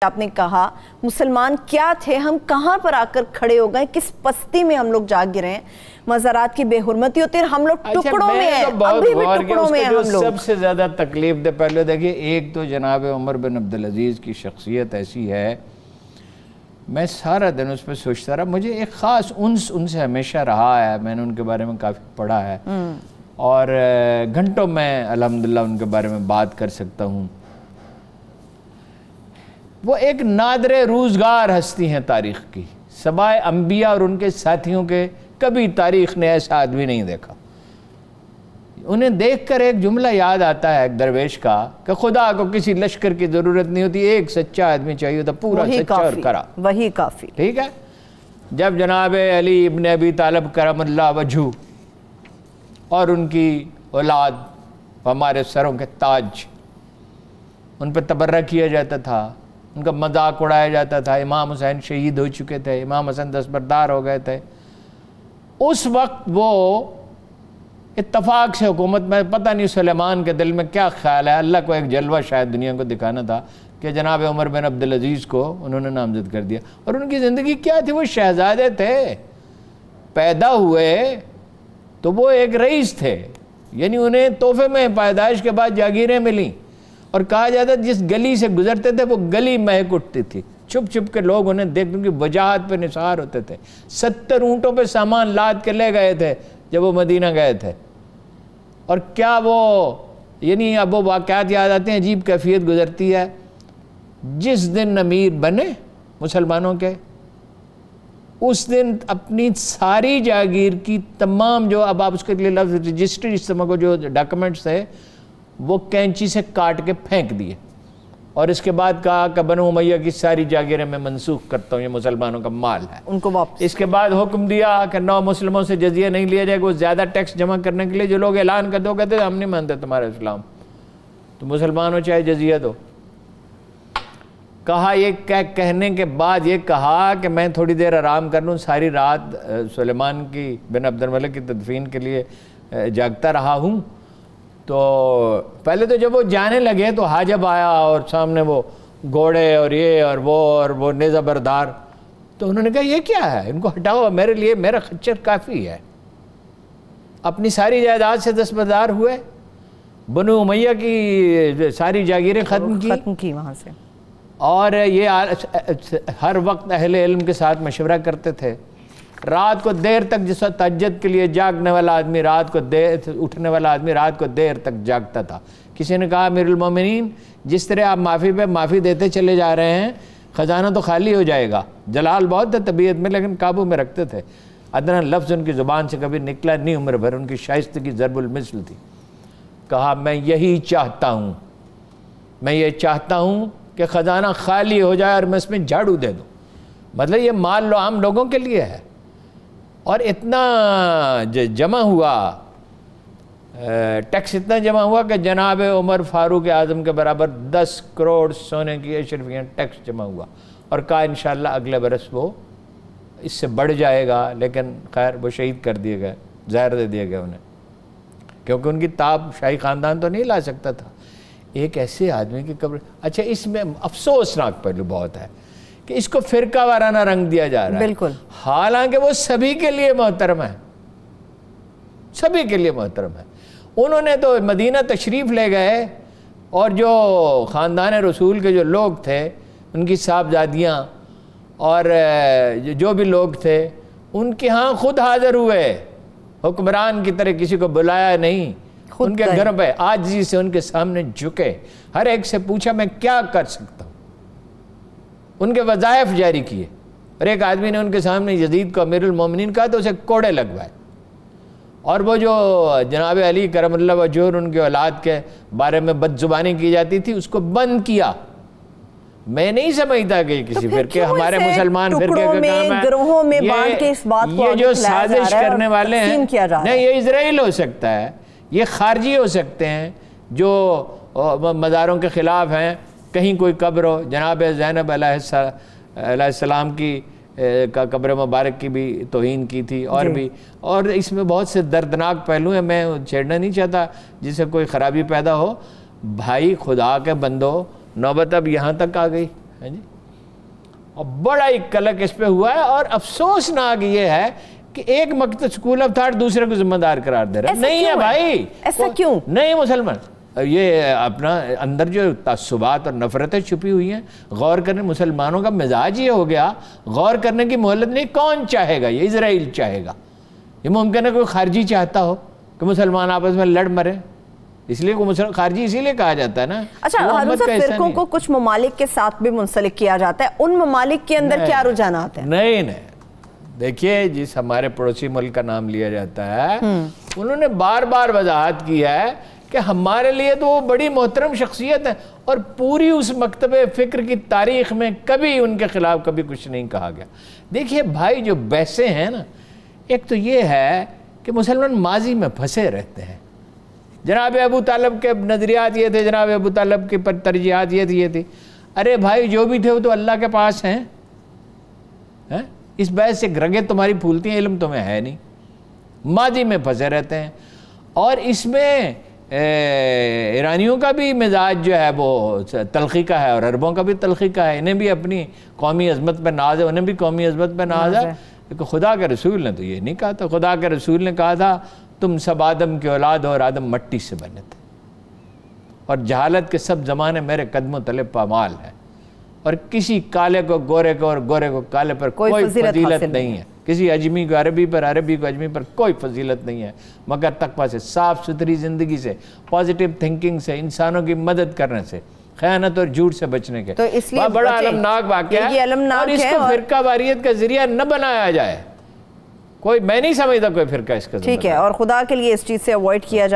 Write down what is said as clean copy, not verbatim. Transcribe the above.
آپ نے کہا مسلمان کیا تھے، ہم کہاں پر آ کر کھڑے ہو گئے، کس پستی میں ہم لوگ جا گرے ہیں، مزارات کی بے حرمتی ہوتی ہے، ہم لوگ ٹکڑوں میں ہیں، ابھی بھی ٹکڑوں میں ہیں ہم لوگ۔ سب سے زیادہ تکلیف دے پہلے دیکھیے، ایک تو جناب عمر بن عبدالعزیز کی شخصیت ایسی ہے، میں سارا دن اس پہ سوچتا رہا، مجھے ایک خاص انس ان سے ہمیشہ رہا ہے، میں نے ان کے بارے میں کافی پڑھا ہے اور گھنٹوں میں الحمدللہ ان کے بارے میں بات کر سکتا ہوں۔ وہ ایک نادر روزگار ہستی ہیں تاریخ کی، سوائے انبیاء اور ان کے ساتھیوں کے کبھی تاریخ نے ایسا آدمی نہیں دیکھا۔ انہیں دیکھ کر ایک جملہ یاد آتا ہے ایک درویش کا کہ خدا کو کسی لشکر کی ضرورت نہیں ہوتی، ایک سچا آدمی چاہیے ہوتا، پورا سچا اور کرا، وہی کافی۔ ٹھیک ہے، جب جناب علی ابن ابی طالب کرم اللہ وجہہ اور ان کی اولاد ہمارے سروں کے تاج، ان پہ تبرہ کیا جاتا تھا، ان کا مذاق اڑایا جاتا تھا، امام حسین شہید ہو چکے تھے، امام حسن دستبردار ہو گئے تھے، اس وقت وہ اتفاق سے حکومت میں، پتہ نہیں سلیمان کے دل میں کیا خیال ہے، اللہ کو ایک جلوہ شاید دنیا کو دکھانا تھا کہ جناب عمر بن عبدالعزیز کو انہوں نے نامزد کر دیا۔ اور ان کی زندگی کیا تھی، وہ شہزادے تھے، پیدا ہوئے تو وہ ایک رئیس تھے، یعنی انہیں تحفے میں پیدائش کے بعد جاگیریں ملیں، اور کہا جاتا جس گلی سے گزرتے تھے وہ گلی مہک اٹھتی تھی، چھپ چھپ کے لوگ انہیں دیکھتے کہ وجاہت پہ نثار ہوتے تھے۔ 70 اونٹوں پہ سامان لاد کے لے گئے تھے جب وہ مدینہ گئے تھے، اور کیا وہ، یعنی اب وہ واقعات یاد آتے ہیں، عجیب کیفیت گزرتی ہے۔ جس دن امیر بنے مسلمانوں کے، اس دن اپنی ساری جاگیر کی تمام، جو اب آپ اس کے لیے لفظ رجسٹری استعمال کو، جو ڈاکومنٹس تھے وہ کینچی سے کاٹ کے پھینک دیے، اور اس کے بعد کہا کہ بنو امیہ کی ساری جاگیریں میں منسوخ کرتا ہوں، یہ مسلمانوں کا مال ہے، ان کو واپس۔ اس کے بعد حکم دیا کہ 9 مسلموں سے جزیہ نہیں لیا جائے گا، زیادہ ٹیکس جمع کرنے کے لیے جو لوگ اعلان کر دو کہتے ہیں ہم نہیں مانتے تمہارا اسلام، تو مسلمان ہو چاہے جزیہ دو۔ کہا، یہ کہنے کے بعد یہ کہا کہ میں تھوڑی دیر آرام کر لوں، ساری رات سلیمان کی بن عبد الملک کی تدفین کے لیے جاگتا رہا ہوں۔ تو پہلے تو جب وہ جانے لگے تو حاجب آیا اور سامنے وہ گھوڑے اور یہ اور وہ نیزہ بردار، تو انہوں نے کہا یہ کیا ہے، ان کو ہٹاؤ، میرے لیے میرا خچر کافی ہے۔ اپنی ساری جائیداد سے دستبردار ہوئے، بنو امیہ کی ساری جاگیریں ختم کی وہاں سے، اور یہ ہر وقت اہل علم کے ساتھ مشورہ کرتے تھے۔ رات کو دیر تک، جس وقت تہجد کے لیے جاگنے والا آدمی اٹھنے والا آدمی رات کو دیر تک جاگتا تھا۔ کسی نے کہا امیر المومنین، جس طرح آپ معافی پہ معافی دیتے چلے جا رہے ہیں، خزانہ تو خالی ہو جائے گا۔ جلال بہت تھا طبیعت میں لیکن قابو میں رکھتے تھے، ادنا لفظ ان کی زبان سے کبھی نکلا نہیں عمر بھر، ان کی شائستگی ضرب المثل تھی۔ کہا میں یہی چاہتا ہوں، میں یہ چاہتا ہوں کہ خزانہ خالی ہو جائے اور میں اس میں جھاڑو دے دوں، مطلب یہ مال عام لوگوں کے لیے ہے۔ اور اتنا جمع ہوا، ٹیکس اتنا جمع ہوا کہ جناب عمر فاروق اعظم کے برابر 10 کروڑ سونے کی اشرفیاں ٹیکس جمع ہوا، اور کہا انشاءاللہ اگلے برس وہ اس سے بڑھ جائے گا، لیکن خیر وہ شہید کر دیے گئے، زہر دے دیے گئے انہیں، کیونکہ ان کی تاب شاہی خاندان تو نہیں لا سکتا تھا۔ ایک ایسے آدمی کی قبر، اچھا اس میں افسوسناک پہلو بہت ہے کہ اس کو فرقہ وارانہ رنگ دیا جا رہا ہے، بالکل، حالانکہ وہ سبھی کے لیے محترم ہے، سبھی کے لیے محترم ہے۔ انہوں نے تو مدینہ تشریف لے گئے، اور جو خاندان رسول کے جو لوگ تھے، ان کی صاحبزادیاں اور جو بھی لوگ تھے، ان کے ہاں خود حاضر ہوئے، حکمران کی طرح کسی کو بلایا نہیں، ان کے گھر پہ عاجزی سے ان کے سامنے جھکے، ہر ایک سے پوچھا میں کیا کر سکتا ہوں، ان کے وظائف جاری کیے، اور ایک آدمی نے ان کے سامنے یزید کو امیر المومنین کہا تو اسے کوڑے لگوائے، اور وہ جو جناب علی کرم اللہ وجہہ اور ان کے اولاد کے بارے میں بد زبانی کی جاتی تھی اس کو بند کیا۔ میں نہیں سمجھتا کہ کسی فرقے، ہمارے مسلمان فرقے کا کام ہے، گروہوں میں بانٹ کے اس بات کو یہ جو سازش کرنے والے ہیں، نہیں یہ اسرائیل ہو سکتا ہے، یہ خارجی ہو سکتے ہیں جو مزاروں کے خلاف ہیں، کہیں کوئی قبر ہو، جناب زینب علیہ السلام کی قبر مبارک کی بھی توہین کی تھی، اور بھی، اور اس میں بہت سے دردناک پہلو ہیں، میں چھیڑنا نہیں چاہتا جس سے کوئی خرابی پیدا ہو۔ بھائی خدا کے بندو، نوبت اب یہاں تک آ گئی، جی، اور بڑا ہی کلک اس پہ ہوا ہے، اور افسوسناک یہ ہے کہ ایک مکتب اسکول آف تھاٹ دوسرے کو ذمہ دار قرار دے رہا ہے. نہیں ہے بھائی، ایسا کیوں؟ نہیں مسلمان، یہ اپنا اندر جو تعصبات اور نفرتیں چھپی ہوئی ہیں غور کرنے. مسلمانوں کا مزاج یہ ہو گیا، غور کرنے کی مہلت نہیں. کون چاہے گا؟ یہ اسرائیل چاہے گا. یہ ممکن ہے کوئی خارجی چاہتا ہو کہ مسلمان آپس میں لڑ مرے، اس لیے کوئی خارجی اسی لیے کہا جاتا ہے نا. اچھا ہارون صاحب، فرقوں کو کچھ ممالک کے ساتھ بھی منسلک کیا جاتا ہے، ان ممالک کے اندر کیا رجحانات ہیں؟ نہیں، دیکھیے جس ہمارے پڑوسی ملک کا نام لیا جاتا ہے، انہوں نے بار بار وضاحت کی ہے کہ ہمارے لیے تو وہ بڑی محترم شخصیت ہے، اور پوری اس مکتب فکر کی تاریخ میں کبھی ان کے خلاف کبھی کچھ نہیں کہا گیا. دیکھیے بھائی، جو بحثیں ہیں نا، ایک تو یہ ہے کہ مسلمان ماضی میں پھنسے رہتے ہیں. جناب ابو طالب کے نظریات یہ تھے، جناب ابو طالب کی ترجیحات یہ تھی. ارے بھائی، جو بھی تھے وہ تو اللہ کے پاس ہیں. اس بحث سے رگیں تمہاری پھولتی ہیں، علم تمہیں ہے نہیں. ماضی میں پھنسے رہتے ہیں. اور اس میں ایرانیوں کا بھی مزاج جو ہے وہ تلخی کا ہے، اور عربوں کا بھی تلخی کا ہے. انہیں بھی اپنی قومی عظمت پہ ناز ہے، انہیں بھی قومی عظمت پہ ناز ہے. لیکن خدا کے رسول نے تو یہ نہیں کہا تھا. خدا کے رسول نے کہا تھا تم سب آدم کی اولاد ہو اور آدم مٹی سے بنے تھے، اور جہالت کے سب زمانے میرے قدموں تلے پامال ہے، اور کسی کالے کو گورے کو اور گورے کو کالے پر کوئی فضیلت نہیں ہے. کسی اجمی کو عربی پر، عربی کو اجمی پر کوئی فضیلت نہیں ہے، مگر تقویٰ سے، صاف ستھری زندگی سے، پازیٹیو تھنکنگ سے، انسانوں کی مدد کرنے سے، خیانت اور جھوٹ سے بچنے کے. تو اس لیے بڑا المناک واقعہ ہے، اور اس کو فرقہ واریت کا ذریعہ نہ بنایا جائے. میں نہیں سمجھتا کوئی فرقہ اس کا. ٹھیک ہے، اور خدا کے لیے اس چیز سے اوائڈ کیا جائے.